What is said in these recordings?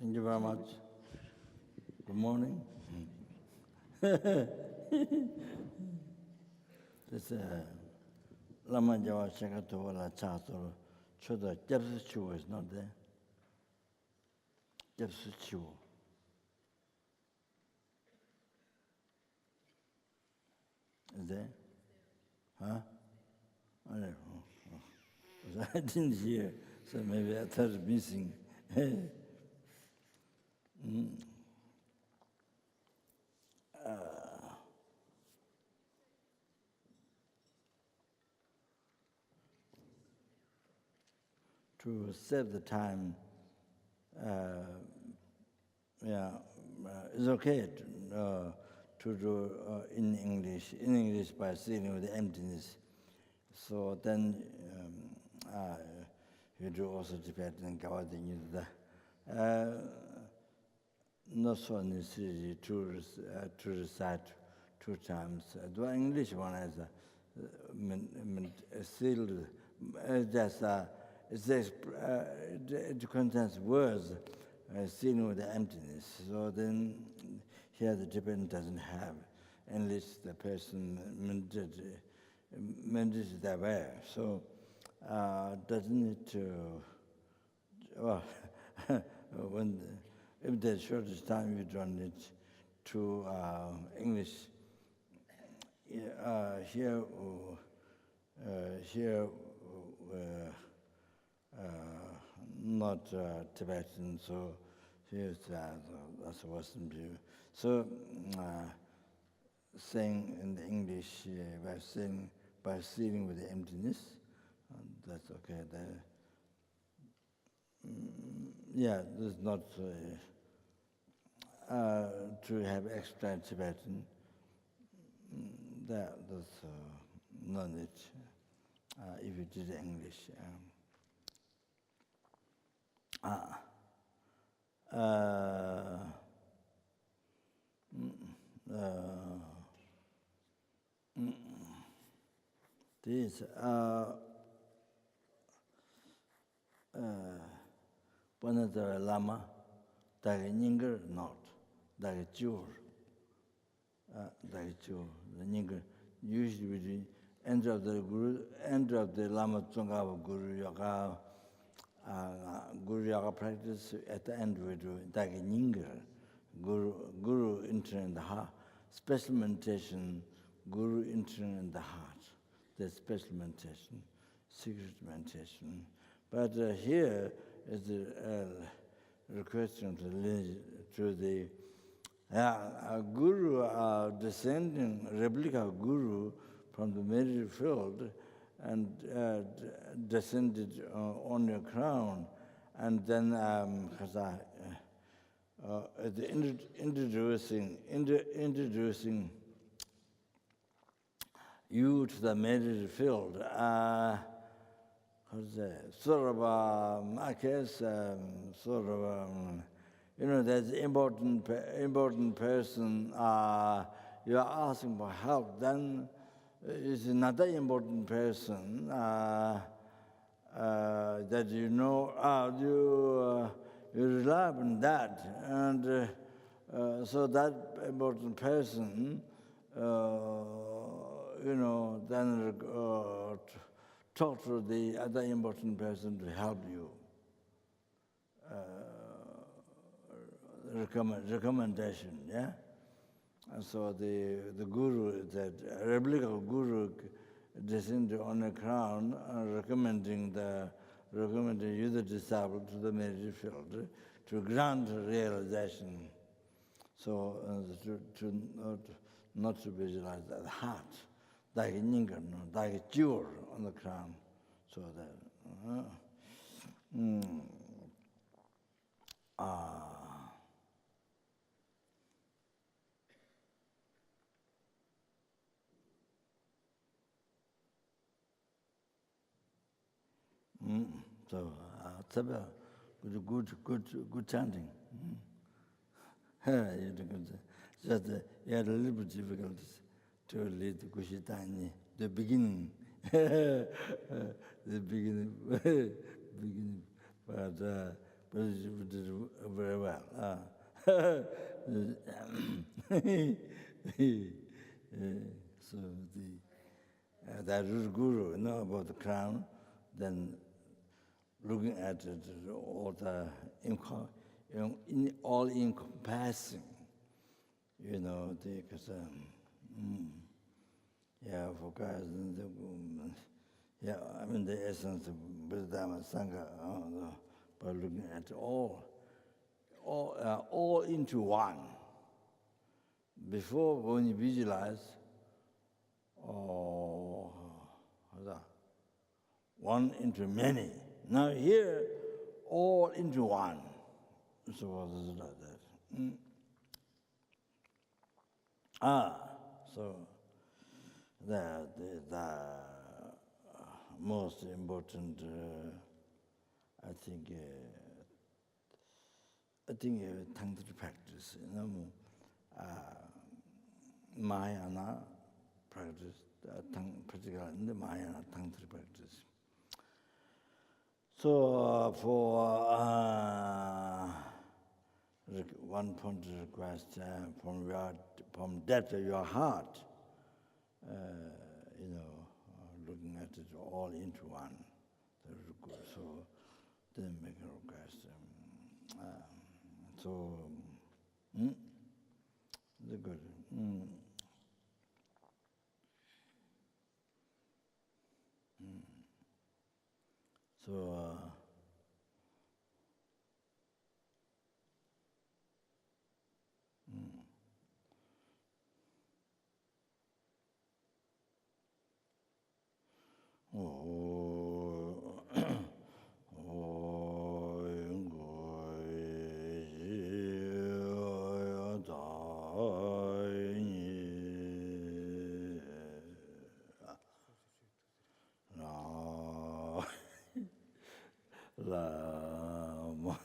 Thank you very much. Good morning. This Lama Chöpa Wala Chato Choda Jepsu is not there. Jepsu. Is there? Huh? I don't know. I didn't hear, so maybe I thought it's missing. To save the time, it's okay to do in English by sitting with the emptiness. So then you do also Tibetan Gawain. Not so necessary to recite two times. The English one has sealed, just it contains words sealed with the emptiness. So then here the Tibetan doesn't have, unless the person meditates that way. So doesn't need to, well, if the shortest time you don't need to English, here not Tibetan, so here's that's a Western view. So saying in the English by sealing with the emptiness, that's okay. There's not to have extra Tibetan. That's not it. If you did English. This one of the Lama, Dagi Ninger not, Dagi Jur, the Ninger, usually between end of the Lama Tsongkhapa Guru Yoga practice, at the end we do Dagi Ninger, Guru entering in the heart, special meditation, Guru entering in the heart. The special meditation, secret meditation. But here is the requesting to the Guru, descending replica Guru from the middle field and descended on your crown, and then introducing you to the middle field. Sort of, I guess, there's important person, you're asking for help, then is another important person that you know, you rely on that. And so that important person, then talk to the other important person to help you. Recommendation, yeah? And so the guru, that replica guru descended on the crown, recommending you, the disciple, to the meditation field to grant realization. So not to visualize that heart, like a ninger, like a jewel on the crown, so that. So it's a good chanting. Just you had a little bit difficulties to lead the Kushitani, the beginning. The beginning, but but it did very well. So that root guru know about the crown, then looking at it, all the all encompassing, because for guys, I mean the essence of Buddha Sangha, by looking at all into one. Before, when you visualize, one into many. Now here, all into one. So what is it like that? So the most important, I think Tantra practice, Mahayana practice, particularly in the Mahayana Tantra practice. So for one point of request from depth of your heart, looking at it all into one. So then make a request. The good. So Lama.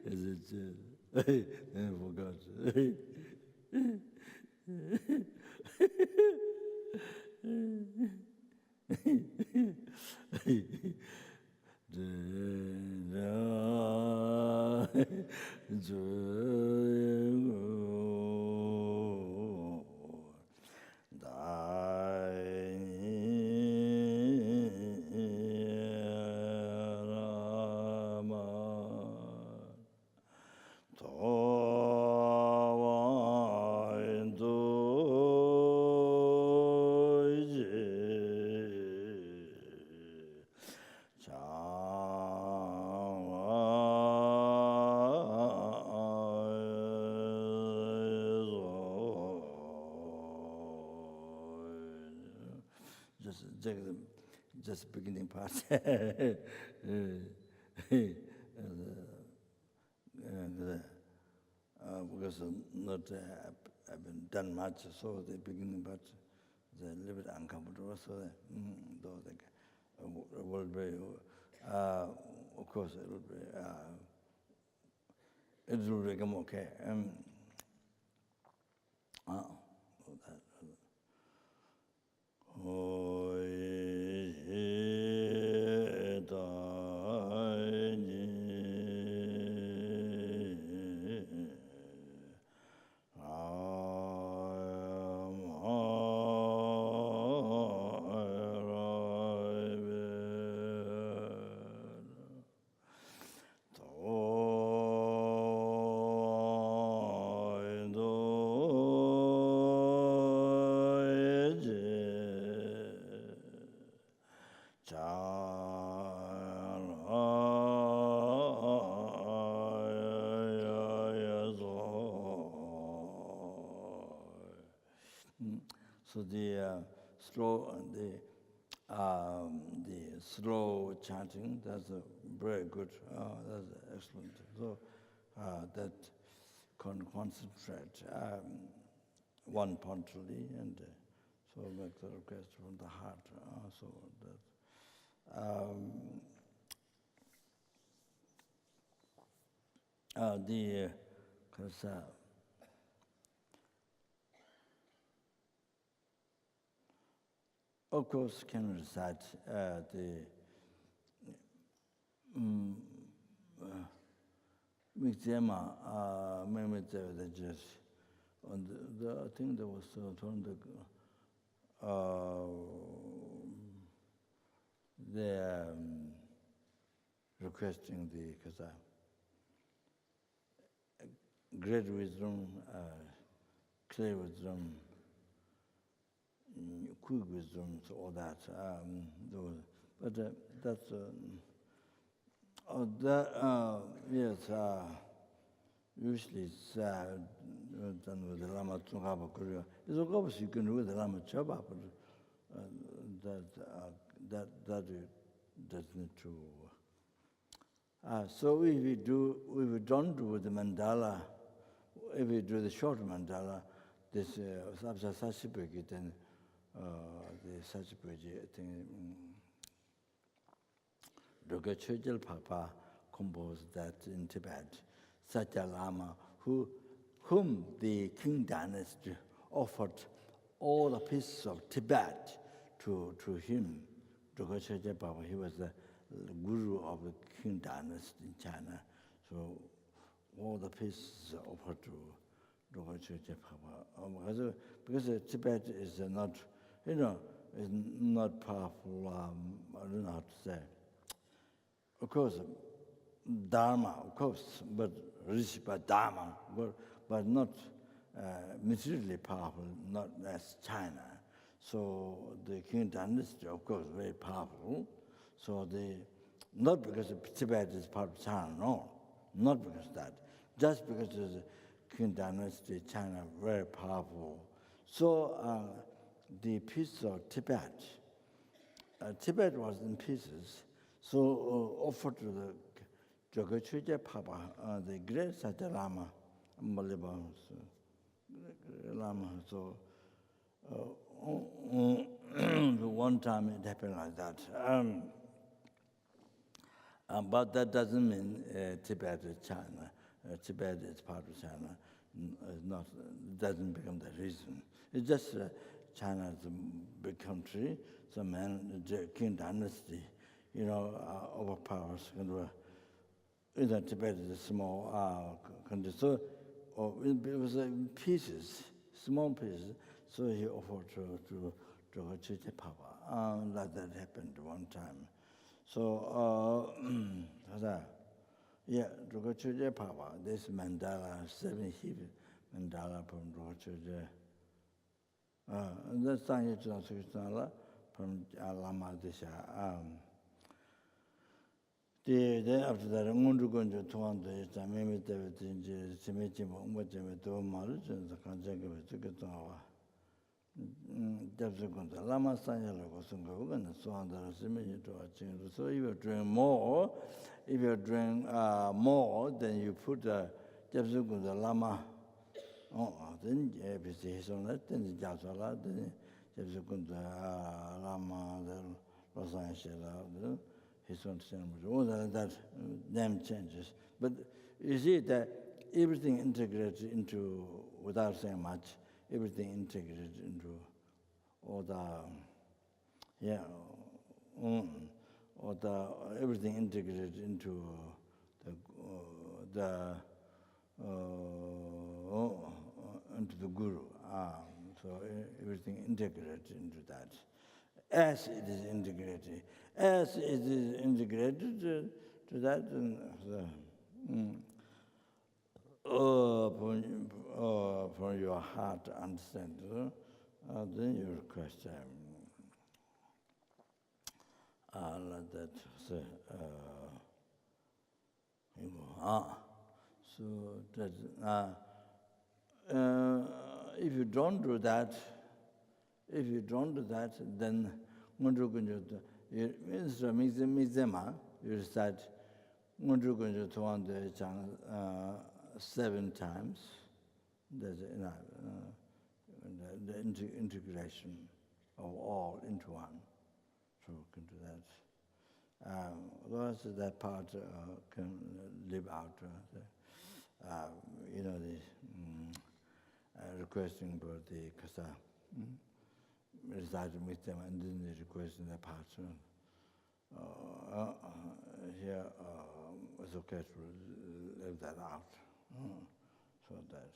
Is it? I forgot. Just beginning part. Because not haven't done much, so the beginning part a little bit uncomfortable, so will be, of course, it will become okay. So the slow chanting, that's very good. That's excellent. So that can concentrate one punctually and so make the request from the heart. So that of course, can recite the Mixema, the just on I think there was they're requesting the great wisdom, clear wisdom, quick wisdom, so all that. But that's yes. Usually it's done with the Lama Chöpa. It's of course you can do with the Lama Chöpa, but that doesn't need to. So if we don't do the mandala, if we do the short mandala, this Sachipegi, then the Sachipegi thing, Dhoka Chögyal Papa composed that in Tibet. Satya Lama, whom the King dynasty offered all the pieces of Tibet to him. Dhoka Chögyal Papa, he was the guru of the King dynasty in China. So all the pieces offered to Dhoka Chögyal Papa. Because Tibet is not, is not powerful, I don't know how to say. Of course, Dharma, of course, but Rishipa Dharma, but not materially powerful, not as China. So the King dynasty, of course, very powerful. So not because Tibet is part of China, no, not because of that. Just because the King dynasty, China, very powerful. So the piece of Tibet, Tibet was in pieces. So offered to the Dhoka Chögyal Papa, the great Satya Lama, Lama. So one time it happened like that. But that doesn't mean Tibet is China. Tibet is part of China. Doesn't become the reason. It's just China is a big country. So the King dynasty, overpowers. Tibet is a small country. So it was pieces, small pieces. So he offered to Dhoka Chögyal Papa. That happened one time. So, Dhoka Chögyal Papa, this mandala, 7 heap mandala from Dhoka Chögyal. That's Sangye Chögyal from Lama Desha. Then after that, Ngundu Gonjo Tuando, Mimi David, Chimichimo, Umachime, Maru, and the Kanjaka, Chukatawa. Lama Sanya Logosungo, and so on, the Simi to a change. So if you're doing more, more, then you put the Japsukunda Lama. Then ABC on that, then the Japsala, then Lama, Los Angeles, his own ceremony, all that name changes. But you see that everything integrated into, without saying much, everything integrated into all the, yeah, or the everything integrated into into the Guru. So everything integrated into that. As it is integrated, to that, from your heart to understand, then you request like that. So, so that, if you don't do that, then you start 7 times. There's the integration of all into one. So we can do that. Otherwise, that part can live out. Requesting for the kasa, residing with them, and then requesting the part. Here, it's okay to live that out. So that.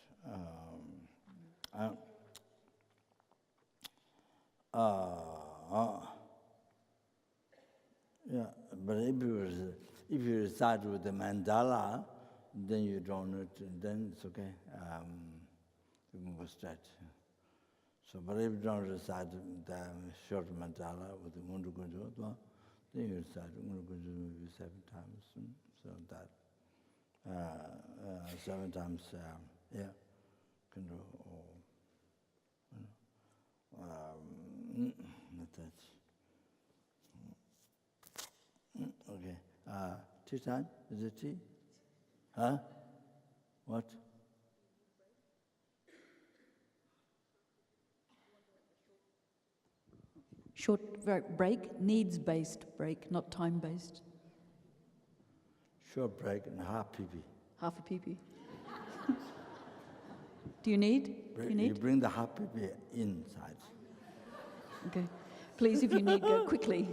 Yeah, but if you start with the mandala, then you don't know it, then it's okay. You can go straight. So, but if you don't recite the short mandala with the Mundu Gunjo, then you recite Mundu Gunjo maybe 7 times. So that 7 times, yeah, can do. That's okay. Tea time? Is it tea? Huh? What? Short break, needs-based break, not time-based. Short break and half PP. Half a PP. Do you need? You bring the half PP inside. Okay. Please, if you need, go quickly.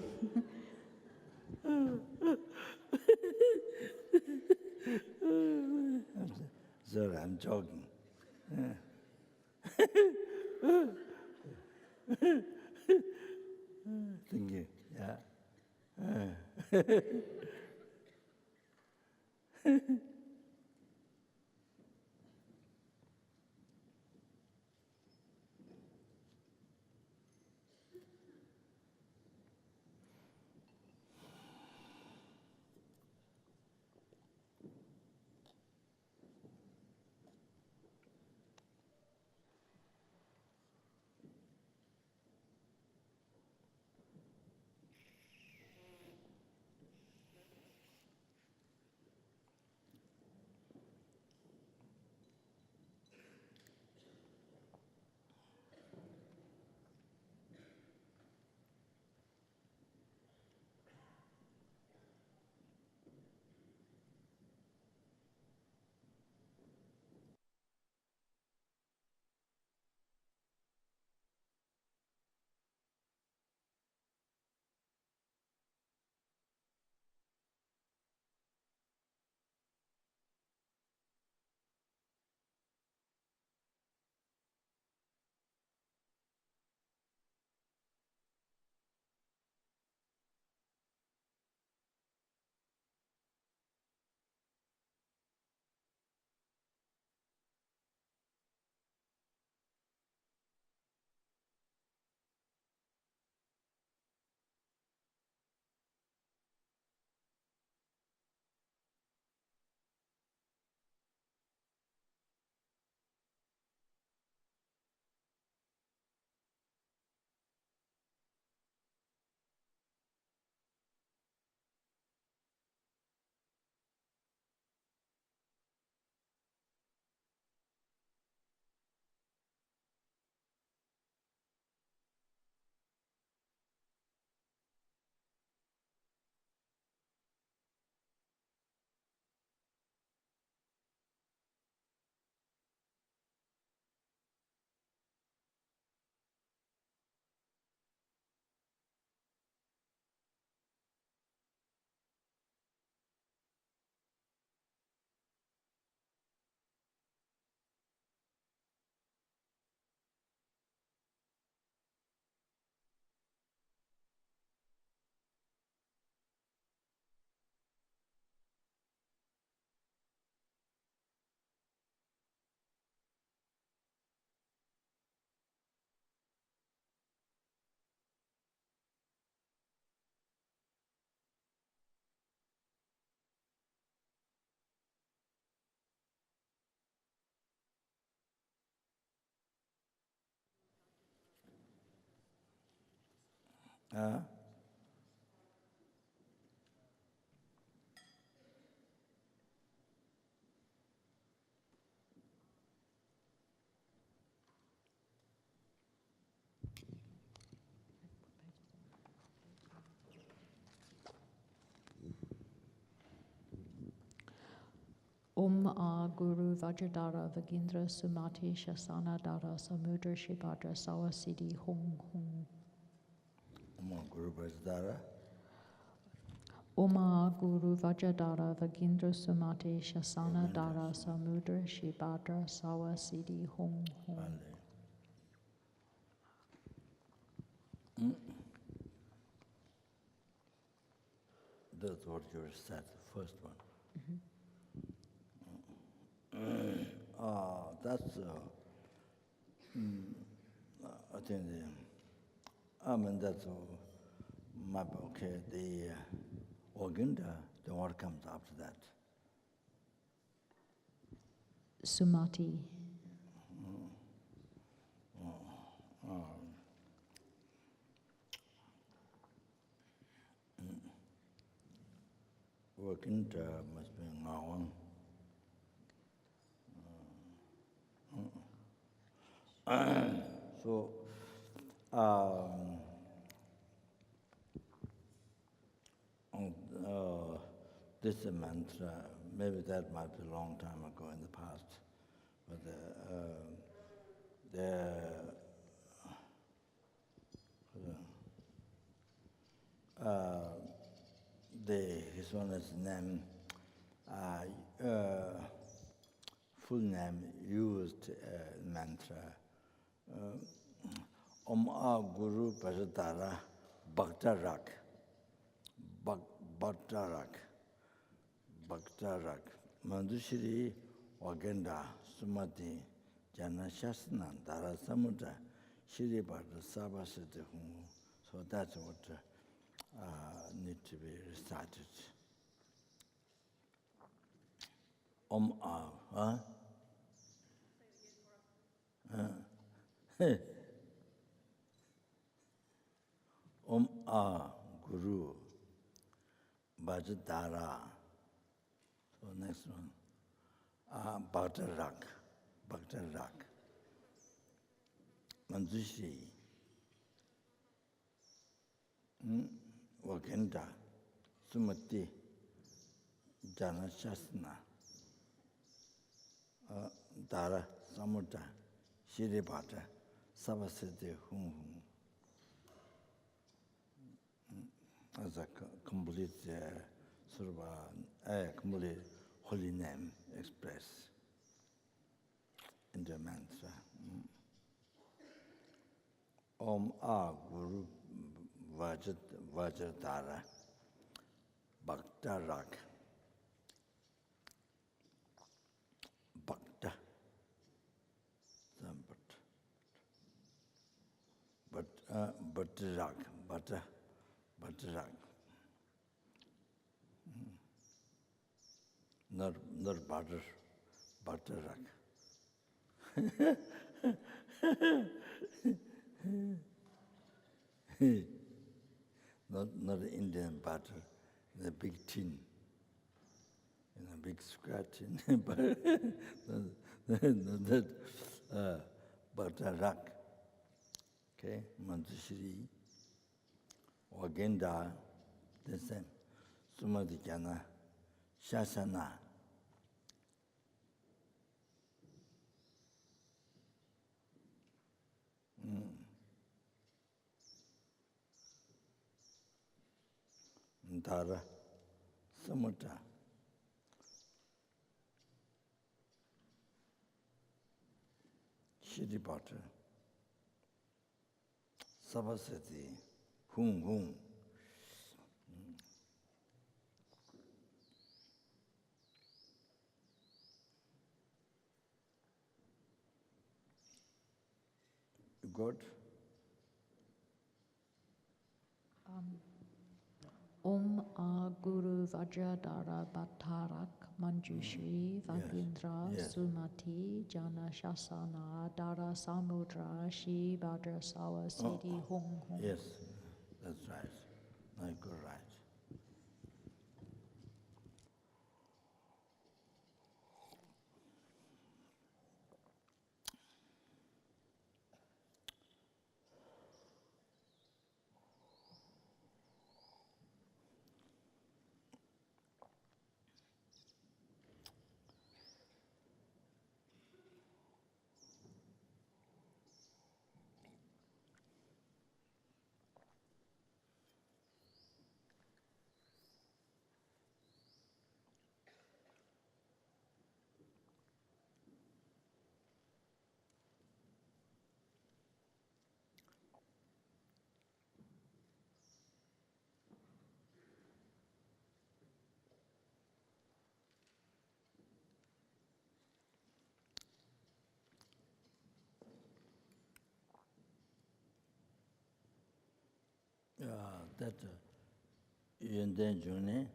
Sorry, I'm joking. Thank you. Yeah. Om A Guru Vajradhara Vagindra Sumati Shasana Dara Samudra Shibhadra Sawa Siddhi Hung Hung. Om Guru Vajradhara. Om A Guru Vajradhara Vagindra Sumati Shasana Dara Samudra Shibhadra Sawa Siddhi Hung Hung. That's what you said, the first one. That's, I think, that's okay, the Orginda, then what comes after that? Sumati. Orginda must be Ngawang. So, this mantra, maybe that might be a long time ago in the past, but his Honor's name, full name used mantra. Om A Guru Vajradhara Bhaktarak. Bhaktarak. Mandushiri Wagenda Sumati Jana Shasana Dara Samudra Shiri Bhadra Sabasiti Hung. So that's what need to be recited. Om A, huh? Om A Guru Vajradhara. So next one. Bhaktarak. Manjushri. Wakenda. Sumati. Jana Shasana. Dara Samudra. Shiribhata. Savasiti Hung. As a complete sort of a complete holy name expressed in the mantra. Om A Guru Vajradhara Bhaktarak. Bhakta. Bhaktarak. Not butter, Bhaktarak. Not Indian butter, in a big tin, in a big square tin, but not that Bhaktarak. Okay, Manjushri, Wagenda, the same. Sumadhyana, Shasana. Dara, Samudra. Shiribhata. Savasati. Hung. You got? Om A Guru Vajradhara Bhaktarak Manjushri Vagindra Sumati Jana Shasana Dara Samudra Shri Bhadra Sawa Siddhi Hung Hung. Yes, That's right. No, you're right. That Yunden June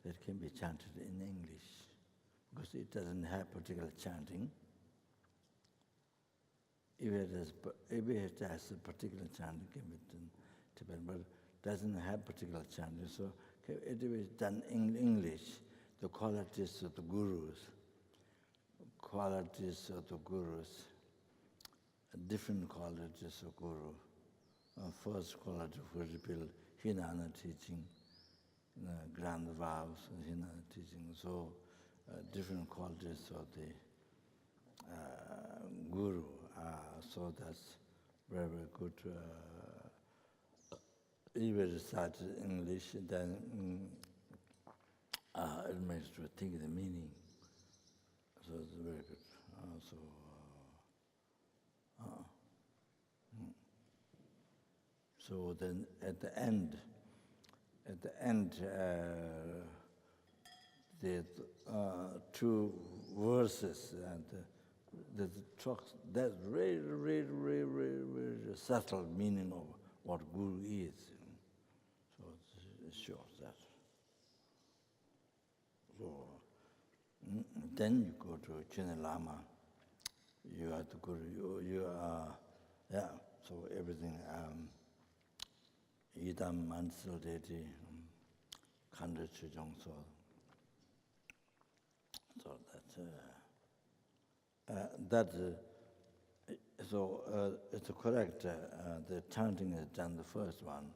that can be chanted in English because it doesn't have particular chanting. If it has a particular chanting, it can be done Tibetan, but doesn't have particular chanting. So it is done in English. The qualities of the gurus, different qualities of guru. First quality for repeal, Hinana teaching, grand vows, Hinana teaching. So different qualities of the guru. So that's very, very good. If it started English, then it makes to think the meaning. So it's very good. So then at the end, the two verses and the talks, that's really, really, really, really, really subtle meaning of what guru is. So it shows that. So then you go to Chine Lama, you are the guru, you are, yeah, so everything, Idam Mansel Dedi, Kanda Chujong, so it's correct, the chanting is done the first one,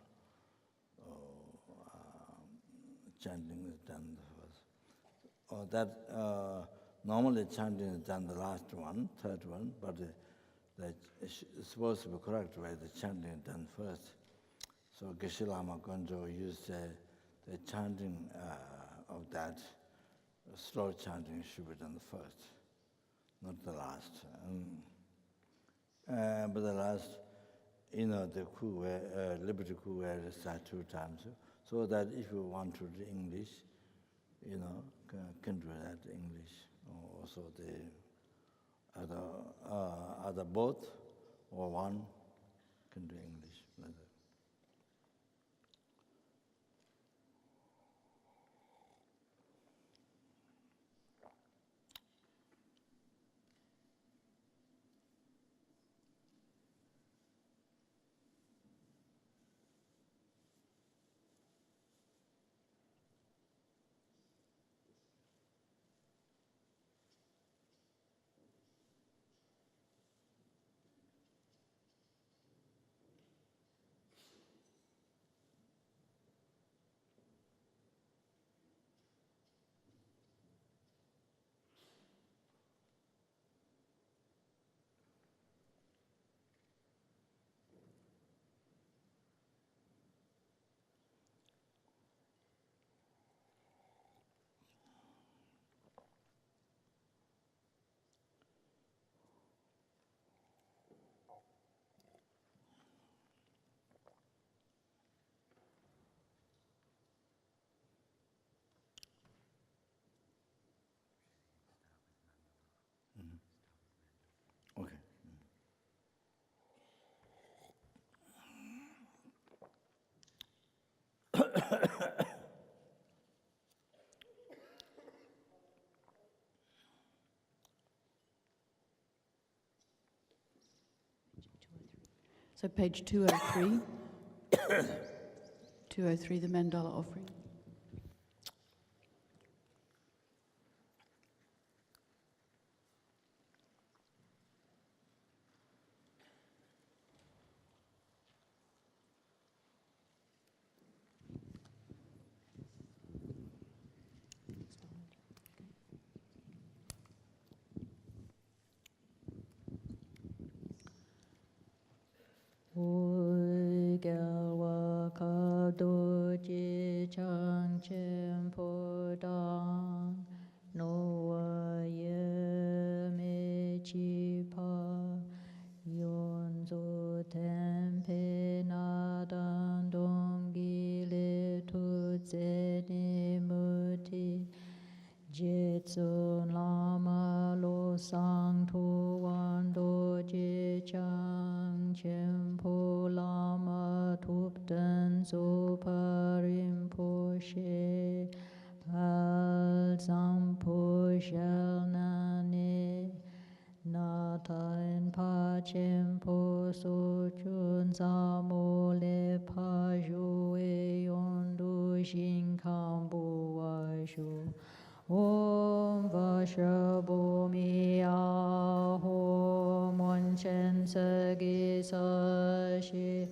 chanting is done the first. Normally chanting is done the last one, third one, but it's supposed to be correct way the chanting is done first. So Geshe Lama Gonjo used the chanting of that, slow chanting should be done the first, not the last. But the last, the Liberty Coup is start 2 times, so that if you want to read English, can do that English. Also the other both or one can do English. Like that. Okay. So page 203. 203, the mandala offering. Oi galwa kado ji chang chen po dang no wa ye me chi pa yon zo ten pe na dan dong gi le tu ze ni mu ti Jetsun Lama Lo Sang Tu Wan Do Je Chang Chenpo Lama Tup Den So Parim Po She Pal Sam Po Shel Na Ne Na Tain Pa Chenpo So Chun Sa Mo Le Pa Ju E Yon Du Shin Kam Bu Wa Shu Om Vasha Bhumi Aho Mon Chen Se Gi Sa Shi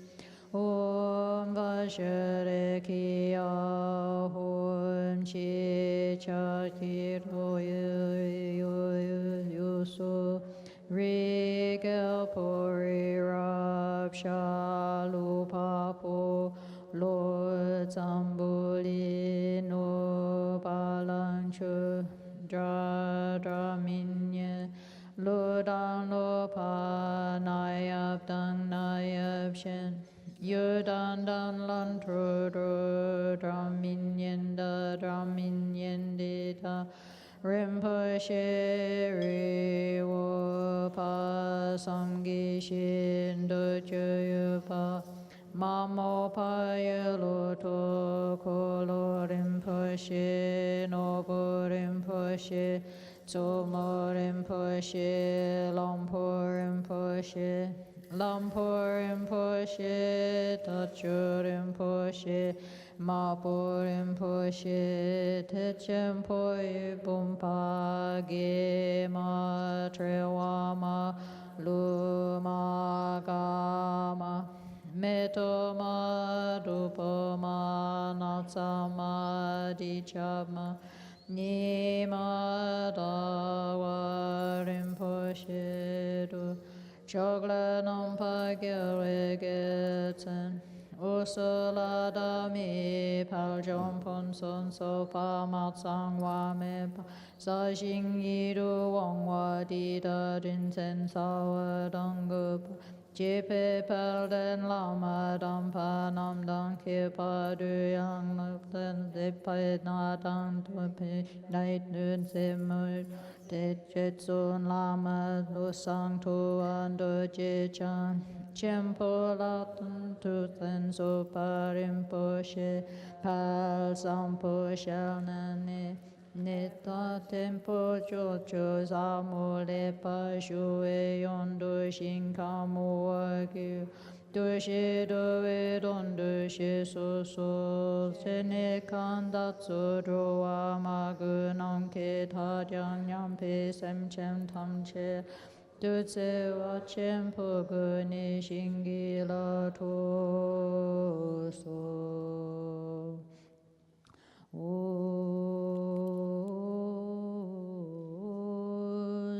Om Vasha Reki Aho Chi Cha Ki Ro Yu Su Ri Gel Po Ri Rab Sha Lu Pa Po Lo Zambuli No Balang Chu Dra Minye Lo Dan Lo Pa Nayab Dang Nayab Shen Yu Dan Dan Lan Tru Dra Minyen Dra Minyen Da Rinpoche Ri Wo Pa Samgi Shin Do Chu Pa Mamo Pa Lo To Ko Lo Rinpoche Nobo Rinpoche Tsomo Rinpoche Lampo Rinpoche Lampo Rinpoche Tacho Rinpoche Mapo Rinpoche Techempo Bumpa Ge Ma Trewama Luma Gama Metoma Dupoma Natsama Dichama Nima Dawa Rinpoche Du Chogla Nampa Gyalregeten Usula Dami Paljom Ponson Sopa Matsang Wame Sa Jing Yidu Wangwa Dida Dinsen Sawa Dangup Jipe Pelden Lama Dampa Nam Dan Kipa Du Yang Nupten Dipai Nadang Tupi Night Nun Simut Jetsun Lama Lusang Tuan Do Jichan Chempo Latan Tuthen Sopa Rinpoche Pal Sampo Shalnani Nita Tempo Jojo Samu Lepa Shue Yondo Shinkamu Wagyu Dushi Dove Dondo Shi So So Sene Kandatsu Drowa Magunam Ke Tajang Yampe Sem Chem Tam Che Dutse Wachem Poguni Shingi La To So O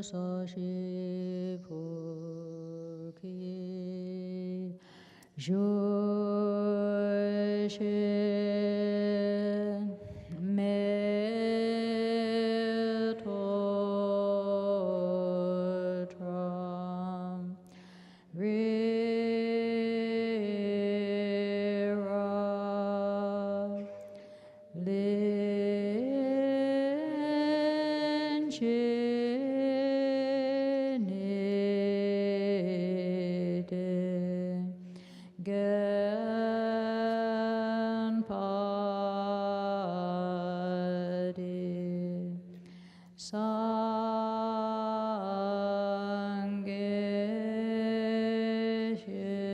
Sashi Purki Joshin Metotram Rira Linchinide Gan Padi Sangye Shindu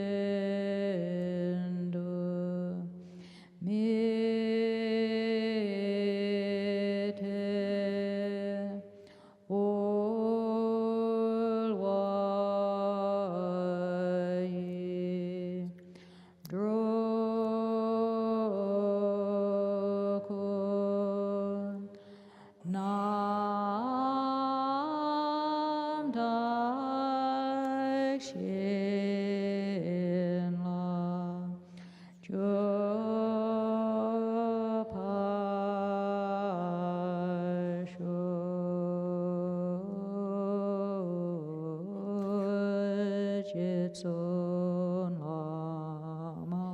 Tsun Lama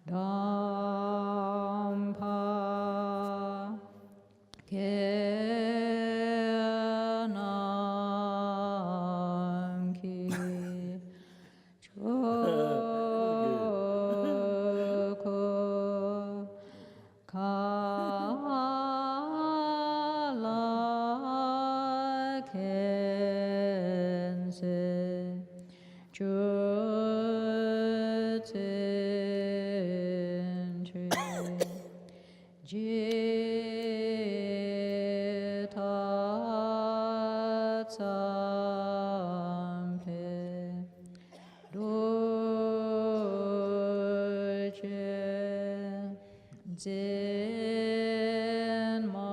Dampa Kenam Ki Choko Kala Kense Chuten Jita Tsampe Dorje Zen Mala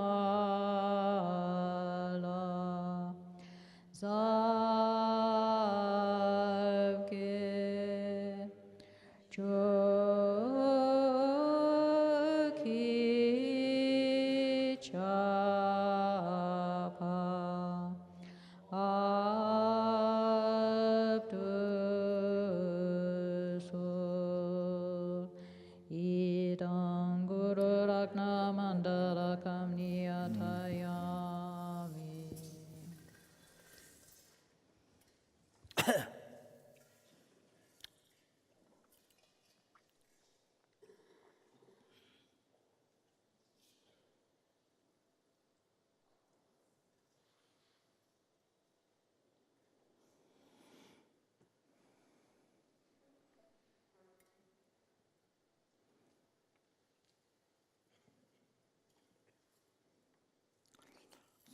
Zavke Choki Chapa Abdusul Idam Guru Rakna Mandala Kamniyatayami.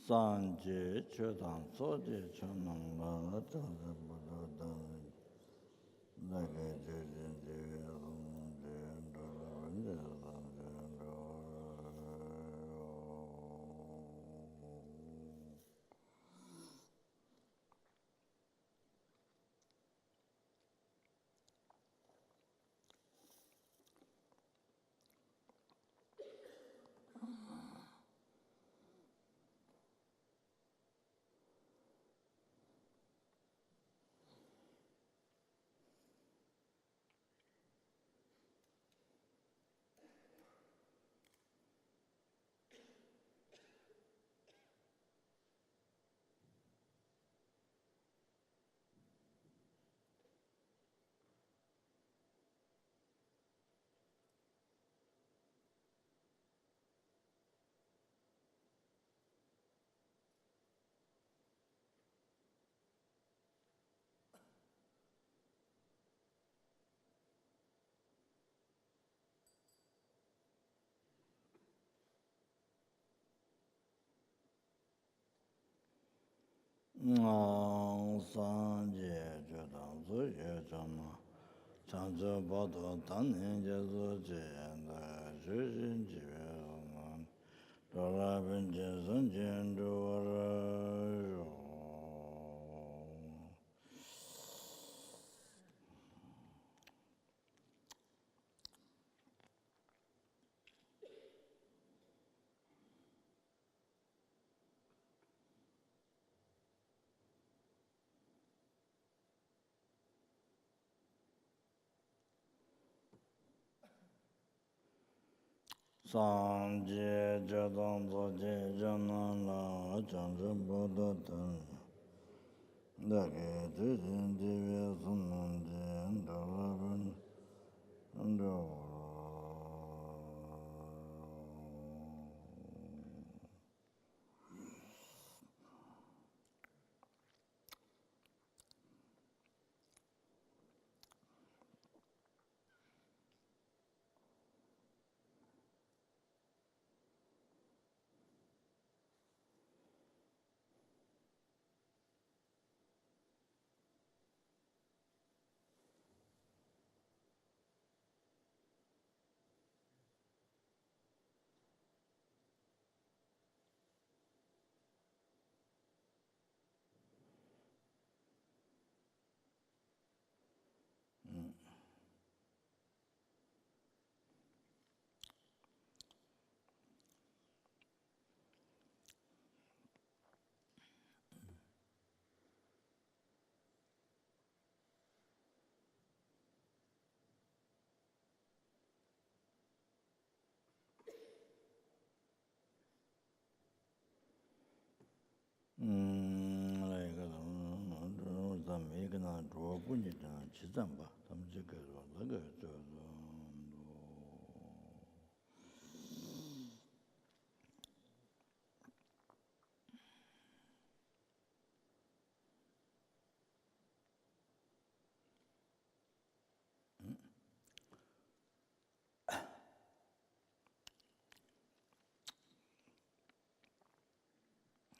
Sanje Chodan Soje Chonam Lala Chonam Buddha Nage Jujin Sanje Chodan Soje Chonam Chancho Bodo Tanin Jesu Jenda Jujin Jiveran Dora Binje Sanjen Dora Sanje Chodan Soje Chonam La Chancho Bodo Tanin Dage Jujin Jiveran Dora Binje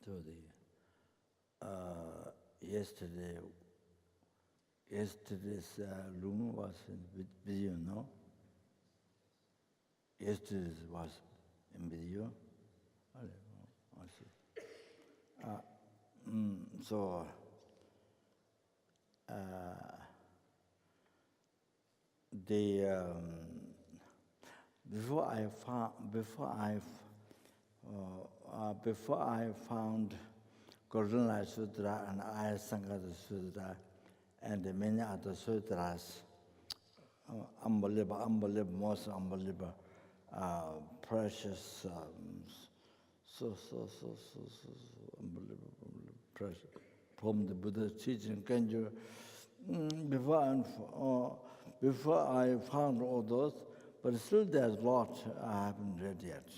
So yesterday's room was in video, no? Yesterday's was in video. I see. So before I found Golden Light Sutra and Ayasangata Sutra and many other sutras, unbelievable, most unbelievable, precious, so unbelievable, precious. From the Buddha's teaching, can you, before I found all those, but still there's a lot I haven't read yet.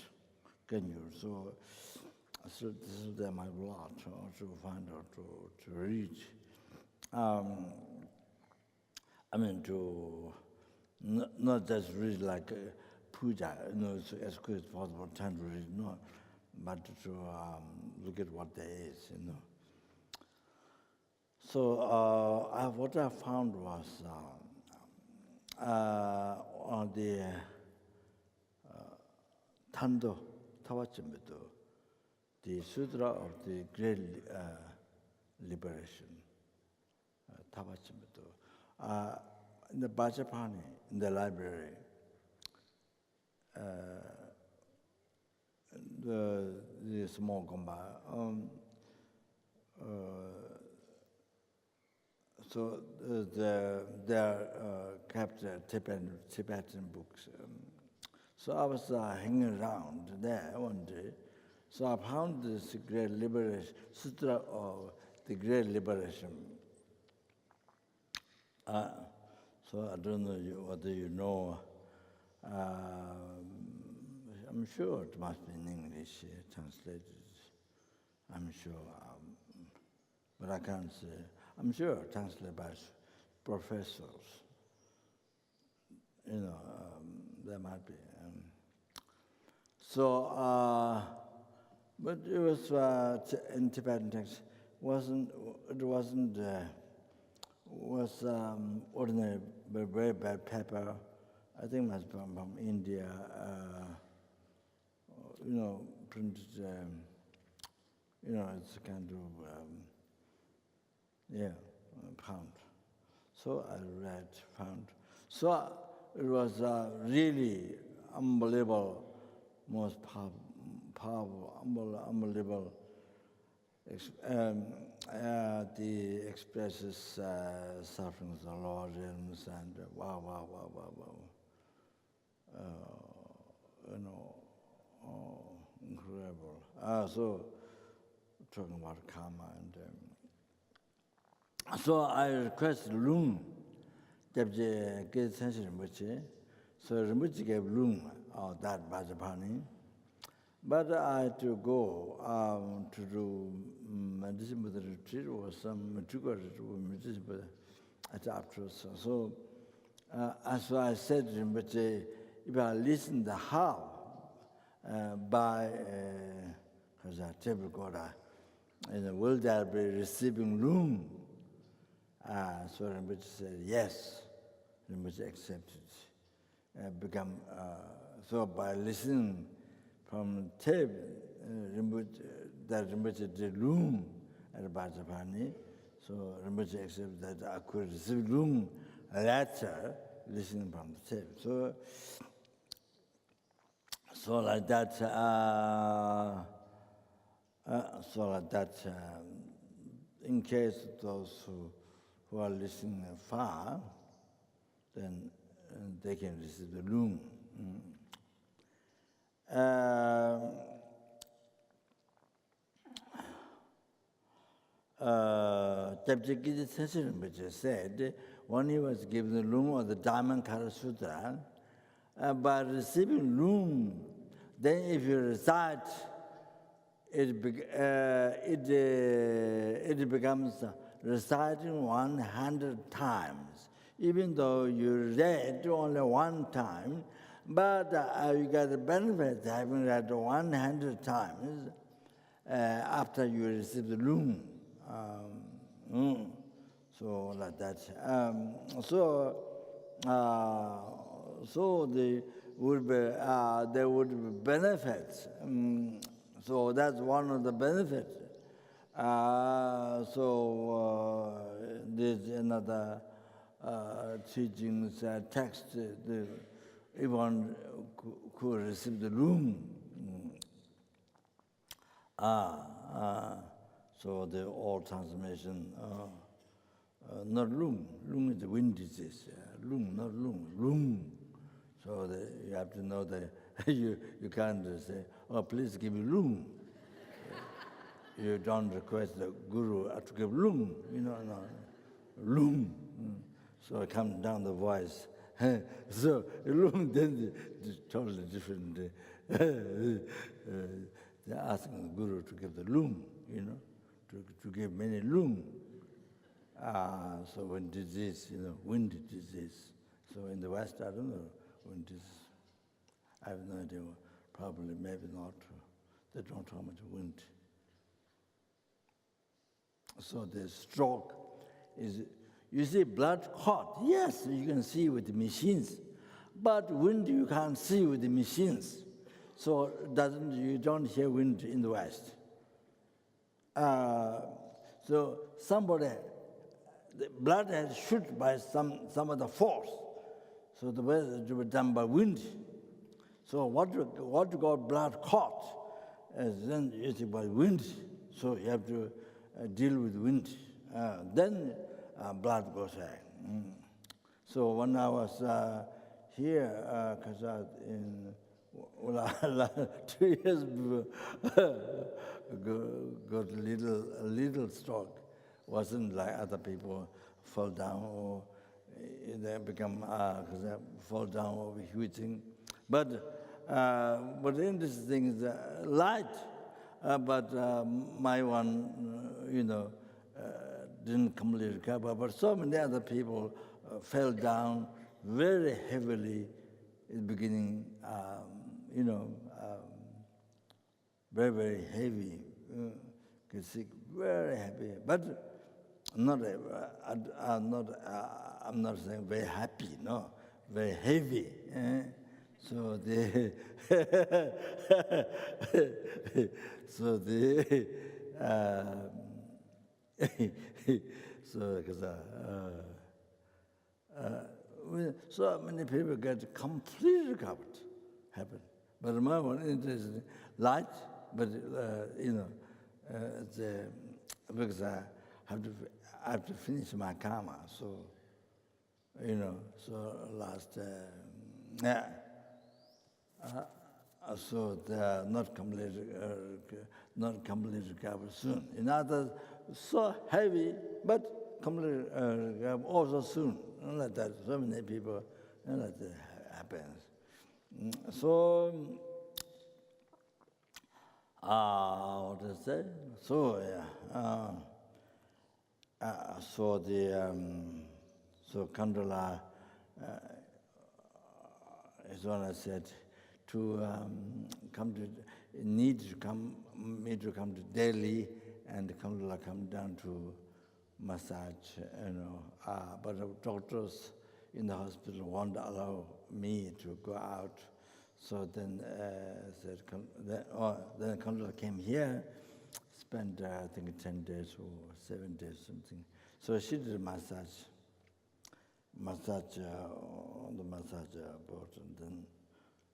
Can you? So still there might be a lot to find out, to read. I mean, to not just read like puja, so as quick as possible, time to read, no, but to look at what there is, So what I found was on the Tando Tawachimbedo, the Sutra of the Great Liberation, Tawachimbedo. In the Bajapani, in the library, the small gomba. So they kept Tibetan books. So I was hanging around there one day. So I found this Great Liberation, Sutra of the Great Liberation. So I don't know whether you know. I'm sure it must be in English translated. I'm sure, but I can't say. I'm sure translated by professors. There might be. But it was in Tibetan text. Was ordinary, but very bad paper. I think it must be from India. Printed. It's kind of found. So I read, found. So it was really unbelievable, most powerful, unbelievable. The expresses sufferings of Lord realms and wow. Incredible. So talking about karma and so I requested room. So Rinpoche gave room of that Bajapani. But I had to go to do medicine with the retreat or some Matuka medicine at afterwards. So as I said to Rinpoche, if I listen to how by because I table recorder, will there be receiving room? So Rinpoche said yes. Rinpoche accepted. So by listening from tape, Rinpoche did room at Bajapani. So Rinpoche accepted that I could receive room later, listening from the tape. So like that, in case those who are listening far, then they can receive the room. Tapchakiji Session, which said, when he was given the room of the Diamond Kara Sutra, by receiving room, then if you recite, it becomes reciting 100 times. Even though you read only one time, but you get the benefit having read 100 times after you receive the room. So like that. So there would be benefits. So that's one of the benefits. There's another teachings text. Everyone could receive the room. So the old transformation, not room. Room is the wind disease. Room, not room. Room. So you have to know that you can't say, oh, please give me room. You don't request the guru to give room. No. Room. So it comes down the voice. So room then is totally different. They're asking the guru to give the room, to give many room. So when disease, wind disease. So in the West, I don't know wind disease. I have no idea. Probably, maybe not. They don't have much wind. So the stroke is, you see blood clot. Yes, you can see with the machines. But wind you can't see with the machines. So you don't hear wind in the West. So the blood has shoot by some other force. So the way it was done by wind. So what you got blood clot is then it's by wind. So you have to deal with wind. Then blood goes back. So when I was here, because in 2 years before, got a little stroke. Wasn't like other people fall down or they become fall down or huge thing. But the interesting thing is light. But my one, didn't completely recover. But so many other people fell down very heavily in the beginning. Very, very heavy. Get sick, very heavy. But I'm not saying very happy, no, very heavy. So so many people get completely recovered, happen. But my one interest is light, but because I have to finish my karma, so so last so they are not completely recovered soon. In others, so heavy, but completely recovered also soon. Not like that. So many people, like that happens. So, what to say? So so Kandala is what I said to me to come to Delhi, and Kandala come down to massage, but the doctors in the hospital won't allow me to go out. So then then Kandala came here, spent I think 10 days or 7 days something. So she did a massage on the massage board, and then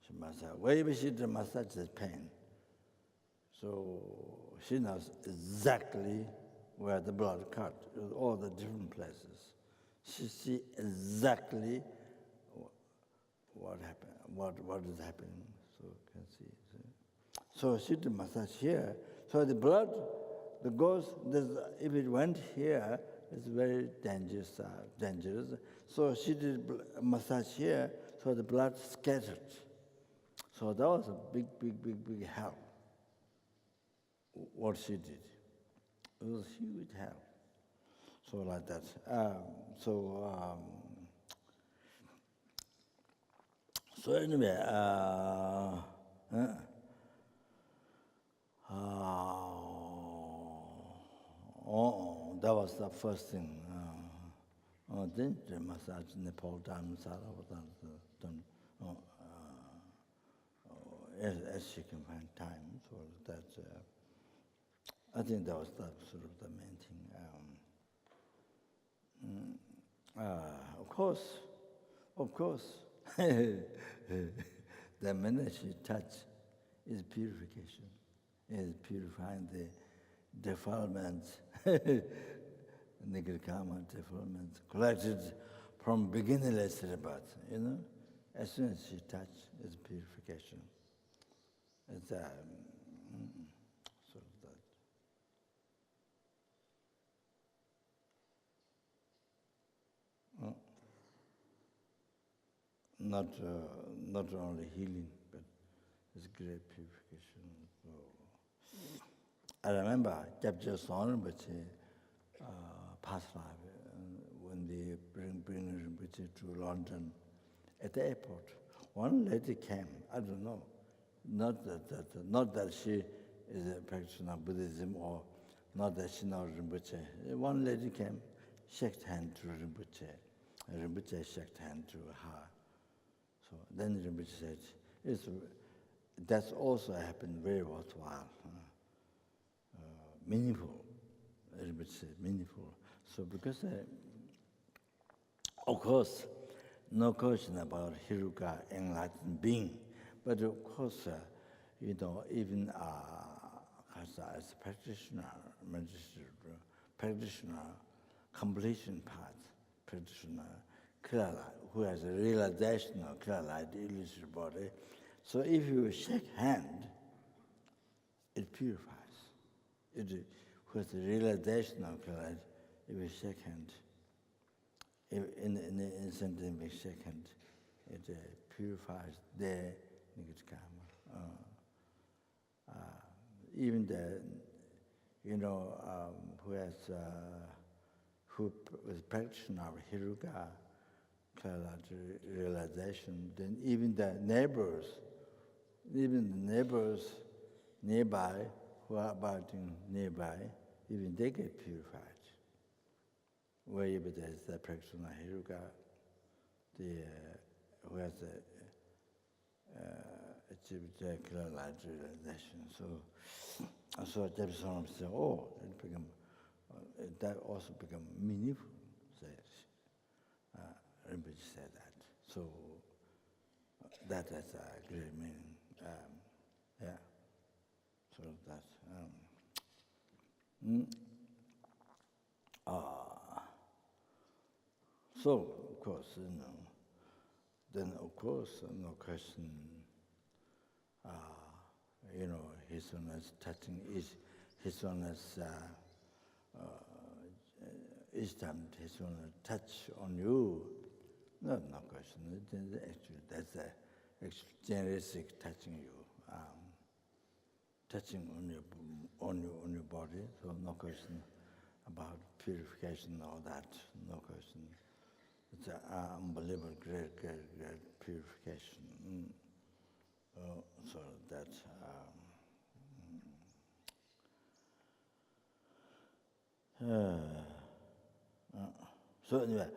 she massaged. Wherever she did a massage, there's pain. So she knows exactly where the blood cut, all the different places. She see exactly what happened, what is happening. So can see. So she did massage here. So the blood the ghost, if it went here, it's very dangerous. So she did a massage here, so the blood scattered. So that was a big help, what she did. It was huge help. So like that. So anyway, that was the first thing. Then the massage Nepal time, done as she can find time. So that I think that was the sort of the main thing. Of course, the minute she touch is purification, is purifying the defilements, negative karma defilements collected from beginningless rebirth. As soon as she touch, is purification. It's sort of that. Not only healing, but it's great purification. So, I remember Capture Son, but past life, when they bring Rinpoche to London, at the airport, one lady came. I don't know, not that she is a practitioner of Buddhism or not that she knows Rinpoche. One lady came, shook hand to Rinpoche. Rinpoche shook hand to her. So then Rinpoche said, that's also happened very worthwhile, meaningful. Rinpoche said, meaningful. So because, of course, no question about Hiruka enlightened being, but of course, even as a practitioner, completion path, practitioner, clear light, who has a realization of clear light, illusory body. So if you shake hand, it purifies. Who has a realization of clear light, if you shake hand, in the instant we shake hand, it purifies their negative karma. Even the, who was practicing our Hiruka realization, then even the neighbors nearby, who are abiding nearby, even they get purified. Wherever there is the practitioner Hiruka, who has achieved the clear light realization. So Jefferson said, that also become meaningful. Rinpoche said that. So that has a great meaning. So that. So of course, then of course, no question. His Holiness touching His Holiness. Each time His Holiness touch on you, no question. Actually, that's actually generisic touching you, touching on your body. So no question about purification, all that. No question. It's an unbelievable, great purification. So that. So anyway,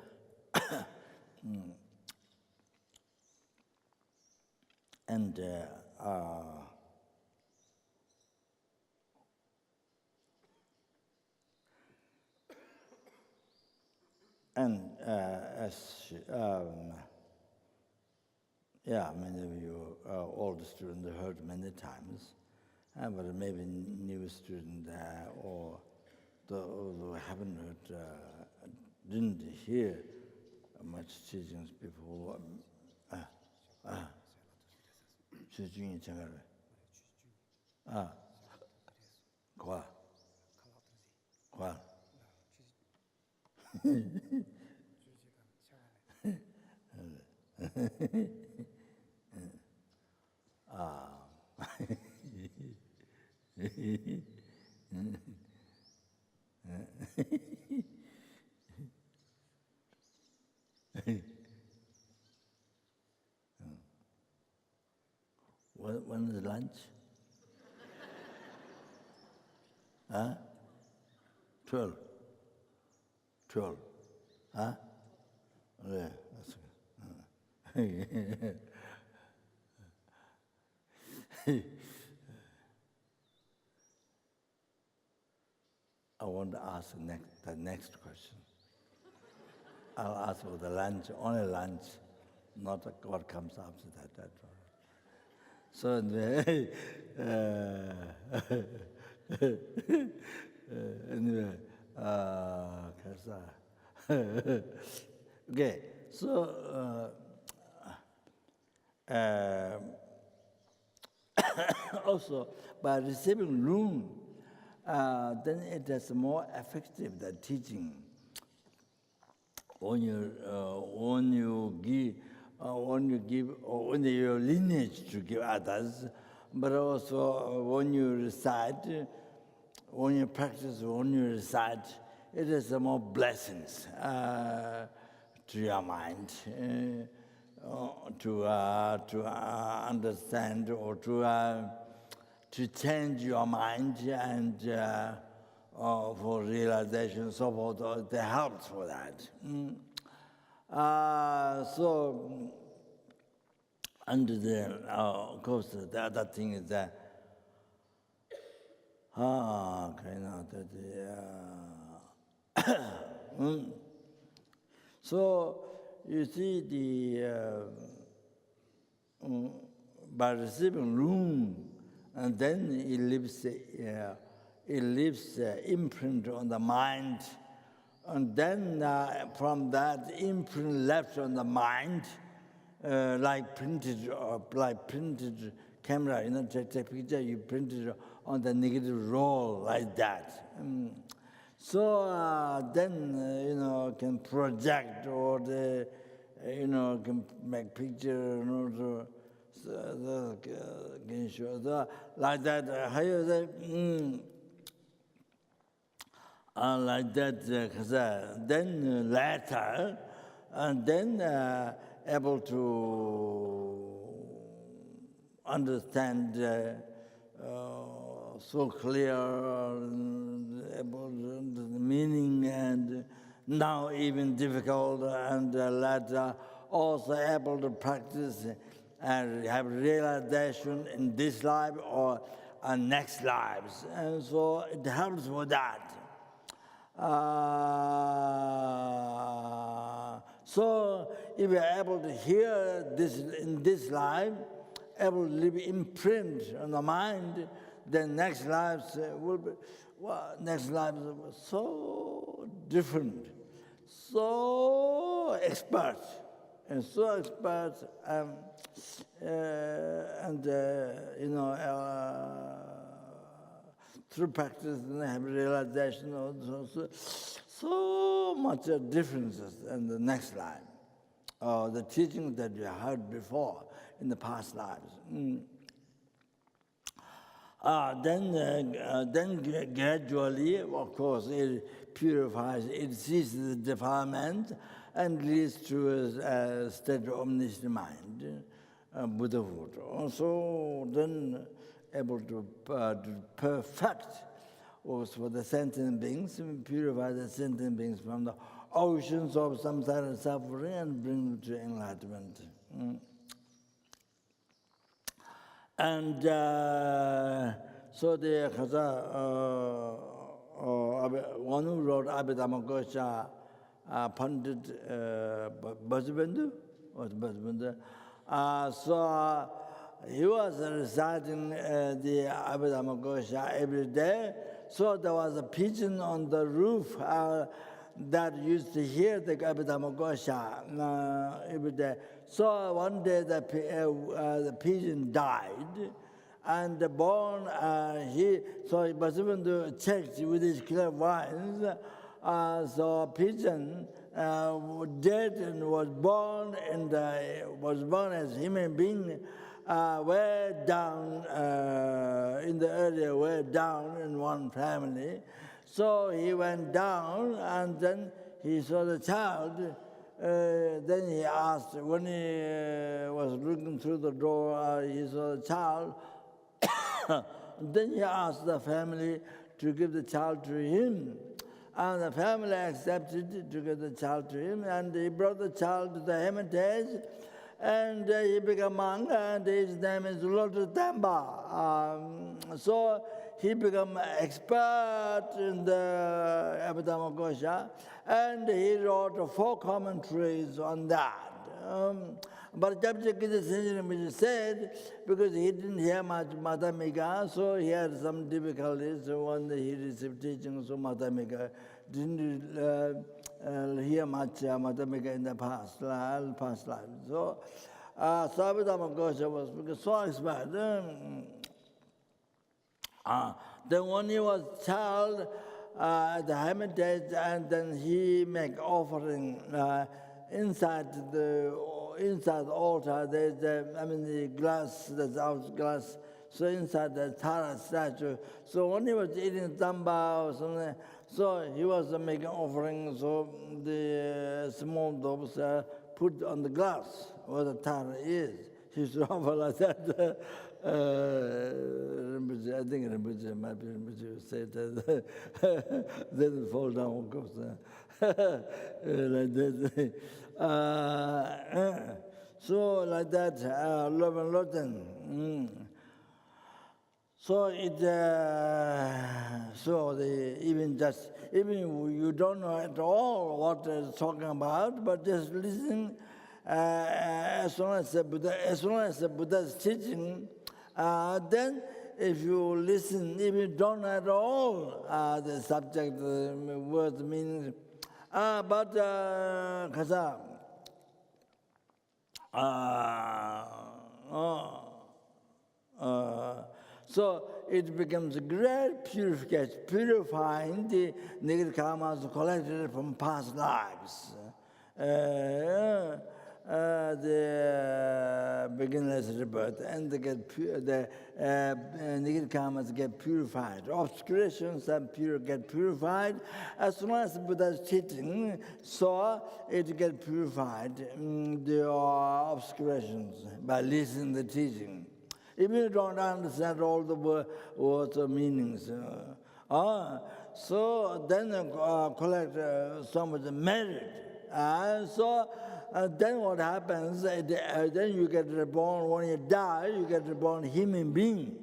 and as many of you, all the students heard many times, but maybe new student or those who haven't heard, didn't hear much teachings before. Well. When is lunch? Huh? 12. 12. Huh? Yeah, that's good. I want to ask the next question. I'll ask for the lunch, only lunch, not what comes after that. That's all. So, anyway, okay, so also by receiving room, then it is more effective, the teaching. When you give, or when your lineage to give others, but also when you recite, when you practice, when you recite, it is more blessings to your mind, to understand or to change your mind and for realization, so forth. It helps for that. So, under the, of course, the other thing is that, so you see by receiving room, and then it leaves imprint on the mind. And then from that imprint left on the mind, like printed camera, take a picture, you print it on the negative roll like that. So then, can project or can make picture, can show like that. How you say? Like that, then later, and then able to understand so clear, able to the meaning, and now even difficult, and later also able to practice and have realization in this life or next lives. And so it helps with that. So if you are able to hear this in this life, able to leave imprint on the mind, then next lives will be so different, so expert, and through practice and have realization of so much differences in the next life, the teachings that you heard before in the past lives. Then gradually, of course, it purifies, it sees the defilement and leads to a state of omniscient mind, Buddhahood. Also, then able to perfect also the sentient beings, purify the sentient beings from the oceans of samsara suffering and bring them to enlightenment. And so the one who wrote Abhidhammakosha, Pandit Bhajabandhu, so he was reciting the Abhidhammakosha every day. So there was a pigeon on the roof that used to hear the Abhidhammakosha every day. So one day the pigeon died, and born, so he was even to check with his clairvoyance, so pigeon dead and was born as human being, way down in the area, way down in one family. So he went down and then he saw the child. Then he asked, when he was looking through the door, he saw the child. Then he asked the family to give the child to him. And the family accepted to give the child to him. And he brought the child to the hermitage. And he became a monk, and his name is Lotus Tamba. So he became expert in the Abhidhamma Kosha, and he wrote 4 commentaries on that. But Japjakita said, because he didn't hear much Madhyamika, so he had some difficulties when he received teachings of Madhyamika. Didn't hear much Madhyamika in the past life. So Abhidhamma Kosha was so expert. Then when he was child at the hermitage, and then he make offering inside the altar. There's the glass, that's out glass. So inside the Tara statue. So when he was eating tamba or something, so he was making offering. So the small dogs put on the glass where the Tara is. He used to offer like that. I think Rinpoche might be Rinpoche said that they didn't fall down, of course. Like that. So like that, love and Loten. So it, even you don't know at all what it's talking about, but just listen. As long as the Buddha's teaching, then if you listen, if you don't at all the subject, words, meaning, but so it becomes a great purification, purifying the negative karmas collected from past lives. The beginner's rebirth, and they get the negative karmas get purified. Obscurations get purified. As soon as Buddha's teaching, so it get purified. The obscurations by listening to the teaching. If you don't understand all the words or meanings, so then collect so much merit. Then what happens, then you get reborn, when you die, you get reborn human being.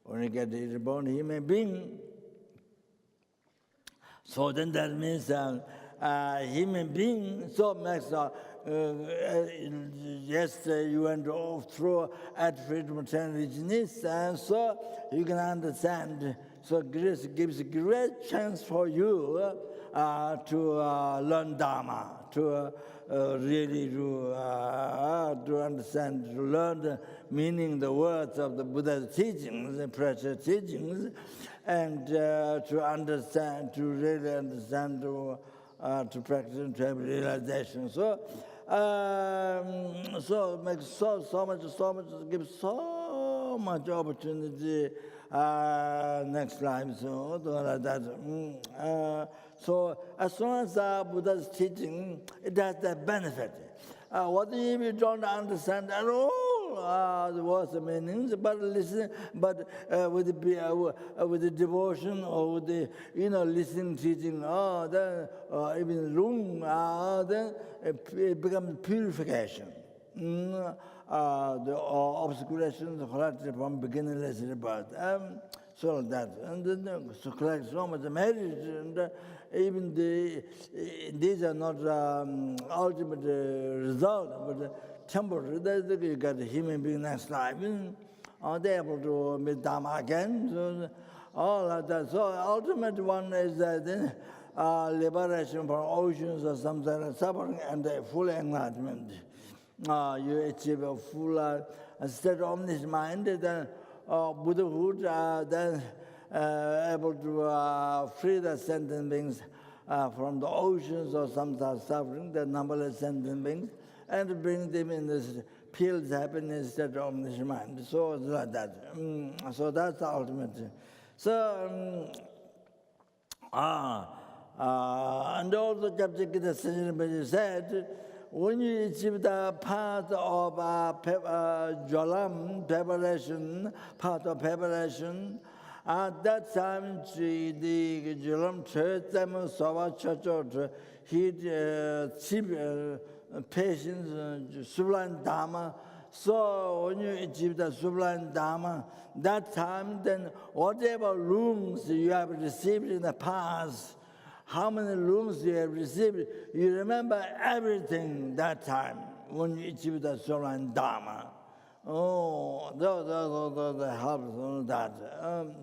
When you get reborn human being, so then that means human being, so makes, yesterday you went through at freedom religionists, and so you can understand. So grace gives a great chance for you to learn Dharma, to really to understand, to learn the meaning, the words of the Buddha's teachings, the precious teachings, and to understand, to really understand, to practice and to have realization. So, so it makes so much, gives so much opportunity next life. So like that. So as soon as Buddha's teaching, it has that benefit. What if you don't understand at all the words and meanings, but listen, but with the devotion or with the listening, teaching, then even room, then it becomes purification. The obscurations collected from beginningless rebirth. So that, and then so collect so much merit, and even these are not ultimate result, but temporary. You got a human being next life, are they able to meet Dharma again? So, all of that. So ultimate one is then liberation from oceans of samsara suffering and full enlightenment. You achieve a full state of omniscience mind, then Buddhahood, then able to free the sentient beings from the oceans of samsara suffering, the numberless sentient beings, and bring them in this peace, happiness, state of omniscient mind. So it's like that. So that's the ultimate. So, and also Chapter Gita said, when you achieve the path of Jalam, preparation, path of preparation, at that time, the Jalam church, Sava Church, he patience, sublime Dharma. So when you achieve the sublime Dharma, that time, then whatever rooms you have received in the past, how many rooms you have received, you remember everything that time when you achieve the sublime Dharma. Oh, that helps on that.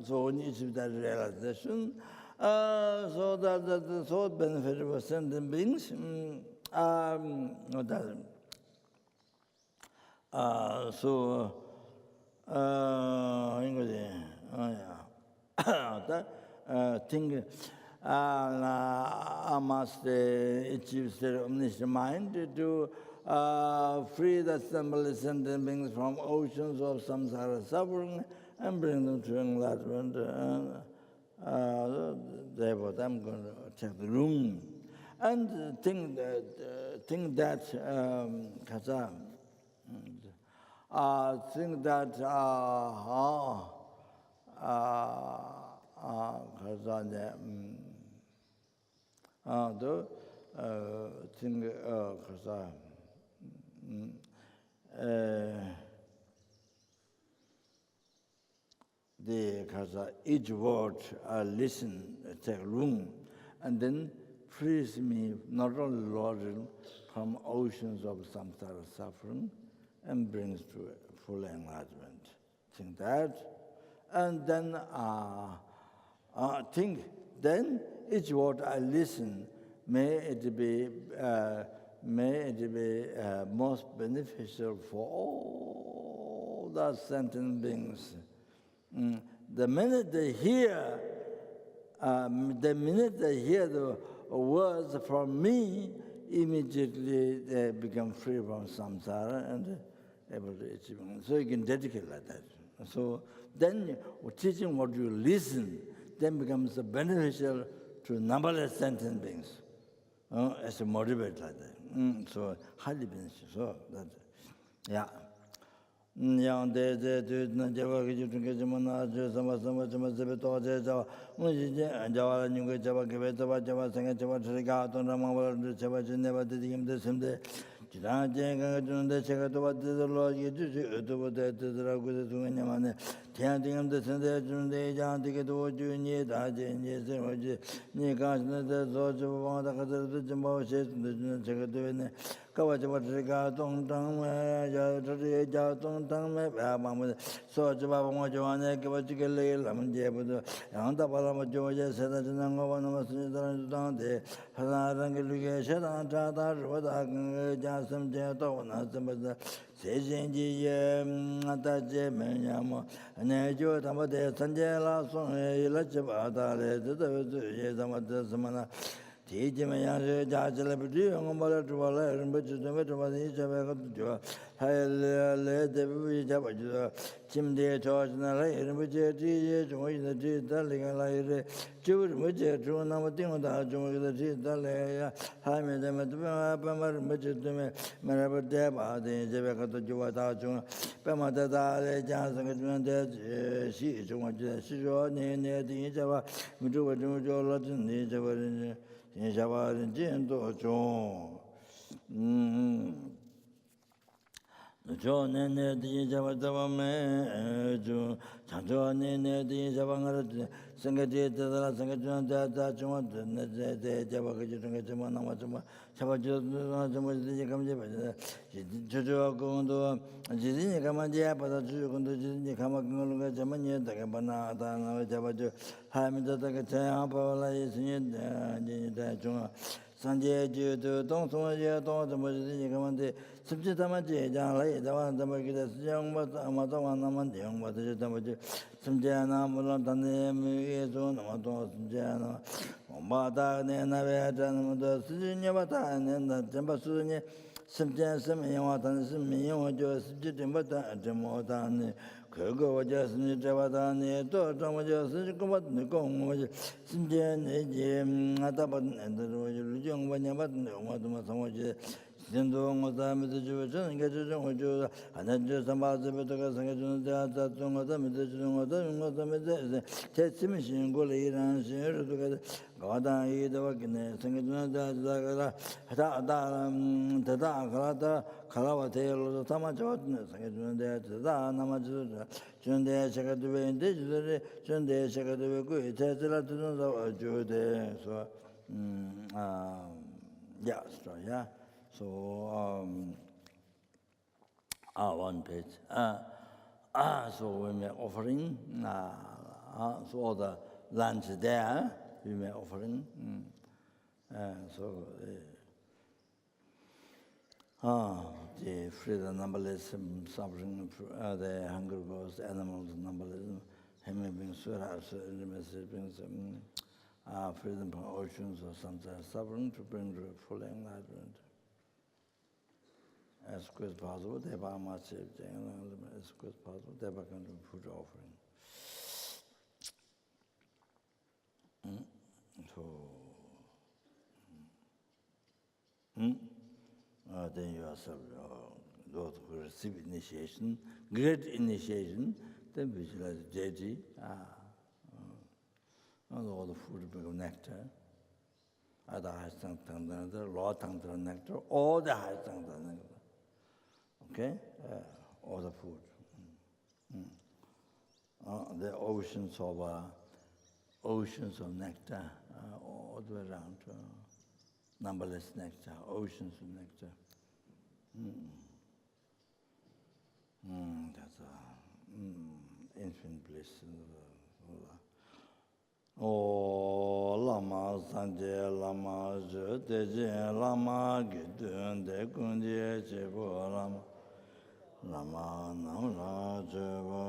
So when you achieve that realization, so that so benefit for sentient beings. Think I must achieve the omniscient mind to free the symbolic sentient beings from oceans of samsara suffering and bring them to enlightenment. Therefore, I'm going to check the room and think that think that each word I listen, take room, and then frees me not only Lord from oceans of samsara suffering and brings to full enlightenment. Think that, and then think. Then each word I listen, may it be most beneficial for all the sentient beings. The minute they hear the words from me, immediately they become free from samsara and able to achieve. So you can dedicate like that. So then teaching what you listen then becomes beneficial to numberless sentient beings as a motivator like that. So highly beneficial. So that, yeah. Yang de Java Kijumana, Sama Sebeto, Java, New Java, Gaveta, Java, Sanga Java, Trigato, Ramava, Java, never did him the same day. Jiran Janga, the Chekatova, the Lord, you do the Ragu, Yamane, Tianting the Sunday, Junday, Jan, Ticket, Junior, Dajin, Nikas, the Zoja, the Jumbo, the Chekatova. Kawajava Tong Tang, Jatong Tang, so Java Joanna, Kawajika, Lam Jabba, and the Palama Georgia said that Nango was Dante, Harangi, Shetan, Tata, Jasam Jato, Nasam, Sejenji, Nataje, Menyamo, and Ejo, Tamade, Sanjela, Son, Lachava, the Samana. Teaching Jacelebrity, Mother to Valer, and Butcher to Metropolis, let the Java, Chim de George, and which join the tea, darling, and like Jewish, which are true number thing without joining the tea, darling, I made them at Pamar, which is to me, Marabba Deba, the Java to Juata, Pamata, Johnson, she is one, she wrote near the Java, we do a new Latin, the Java. In Java and Jendo John. John and the Java Dava, John and the Java Sangati, the Sangajon, that John, the Java Jamana, Java Jojo Gondo, Jizini Kamaja, but the Jizini Kamagunga Jamania, the Gabana, Java Hamida, the Paula is in the Juma. Sanje Judo, Dong Song Ye, Dong the Mojini Gamande, Subjitamaji, Jan Lay, the one the Market, young but Amazon, Naman, what is the Tamaji, Samjana, Mulan, Mizon, Amaton, Jana, Ombata, Nena, the Sujinavata, and the Jambasuni, Samjan, Samyawatan, Samyo, just Jitimata, Jamotan. Kogo was just Nitavatan, Tortam was just Nikom, Sinjan, Atapan, and the young Vanyabat, what was so much. Sindong was the Jewish and get to and then just about the Betaka Sangajon, that tongue of the meditation of the Tetsimishing Goli and Sierra together. God, I eat the working, Sangajon, Tada, Karawate, Tamachot, Sangajon, Tada, Namaju, Sunday, Shakatu, indigenous, Sunday, Shakatu, Tesla to know Jude. So, yeah. So, one page. So we may offering. So the lunch there, we may offering. So, the freedom numberless suffering, the hunger goes, animals numberless, human beings, freedom from oceans or something, suffering to bring to full enlightenment. As quick as possible, they buy much as quick as possible, they buy kind of food offering. Then you yourself, those who receive initiation, great initiation, then visualize deity, all the food become nectar. Other high strength nectar, low strength nectar, all the high strength nectar. Okay? All the food. The oceans of nectar, all the way around. Numberless nectar, oceans of nectar. That's infinite bliss. Oh, Lama Sanje, Lama Chöpa, Lama Gidun, De Kunje, Chebo, Lama. Lama Namla Chöpa,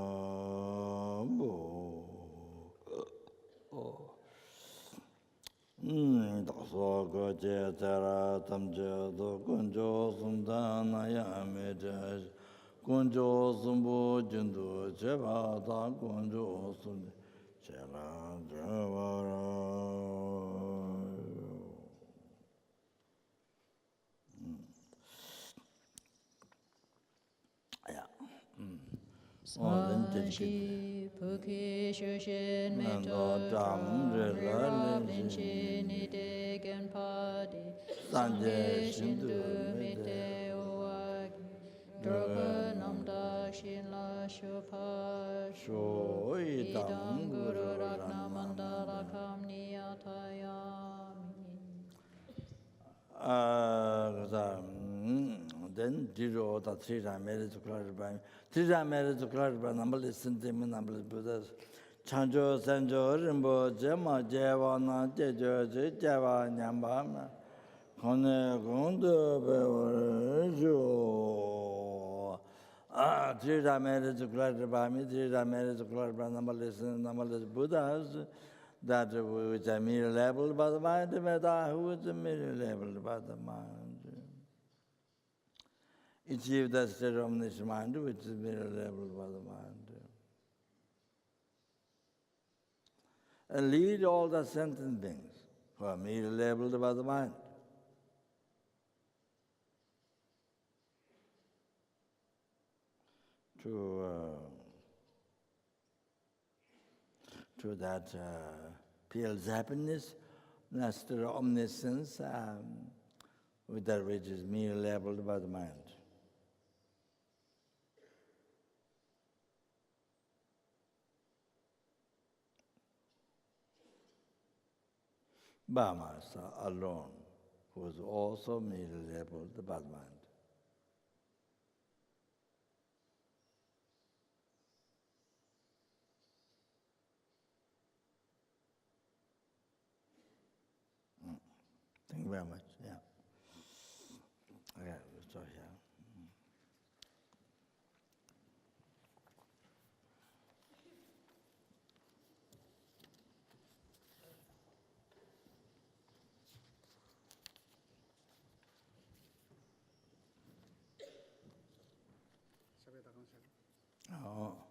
Daso Goche Tara Tamche, Do Kunjo Sundana Yame, Kunjo Sumbu Jundu, Cheba, Da Kunjo Sundana. Sashi Puki Shushin Mito Dra Vinci Nide Genpadi Sanje Shindu Mite Uwagi Droga Namda Shinla Shupa Sho Idam Guru Ragna Mandala Kamni Then zero the 3 times marriage to clarify. 3 times marriage to clarify numberless sentiment, numberless Buddhas. Chanjo, Sanjo, Rimbo, Jema, Javana, Jejo, Java, Nyamba, Kone, Gondo, Bejo. 3 times marriage to clarify me, 3 times marriage to clarify numberless Buddhas. That which are merely labeled by the mind, who is merely labeled by the mind. Achieve that state of omniscient mind, which is merely labeled by the mind. And lead all the sentient beings who are merely labeled by the mind. To that feels happiness, master omniscience, with that which is merely labeled by the mind. Bhamasa alone, who is also merely labeled by the mind. Think you very much. Yeah. Okay, so here. Oh.